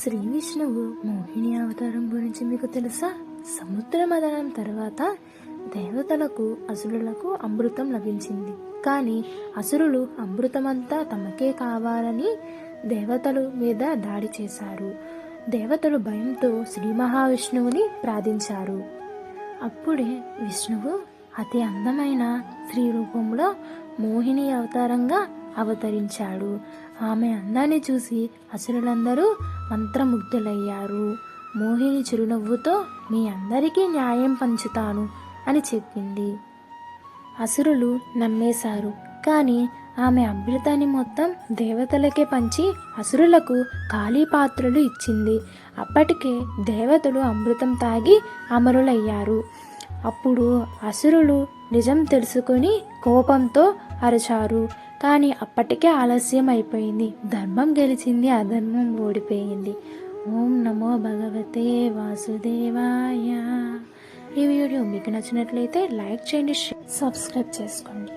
శ్రీ విష్ణువు మోహిని అవతారం గురించి మీకు తెలుసా? సముద్ర మథనం తర్వాత దేవతలకు అసురులకు అమృతం లభించింది. కానీ అసురులు అమృతమంతా తమకే కావాలని దేవతల మీద దాడి చేశారు. దేవతలు భయంతో శ్రీ మహావిష్ణువుని ప్రార్థించారు. అప్పుడే విష్ణువు అతి అందమైన స్త్రీ రూపంలో మోహిని అవతారంగా అవతరించాడు. ఆమె అందాన్ని చూసి అసురులందరూ మంత్రముగ్ధులయ్యారు. మోహిని చిరునవ్వుతో మీ అందరికీ న్యాయం పంచుతాను అని చెప్పింది. అసురులు నమ్మేశారు. కానీ ఆమె అమృతాన్ని మొత్తం దేవతలకే పంచి అసురులకు ఖాళీ పాత్రలు ఇచ్చింది. అప్పటికే దేవతలు అమృతం తాగి అమరులయ్యారు. అప్పుడు అసురులు నిజం తెలుసుకొని కోపంతో అరిచారు. కానీ అప్పటికే ఆలస్యం అయిపోయింది. ధర్మం గెలిచింది, అధర్మం ఓడిపోయింది. ఓం నమో భగవతే వాసుదేవాయ. ఈ వీడియో మీకు నచ్చినట్లయితే లైక్ చేయండి, సబ్స్క్రైబ్ చేసుకోండి.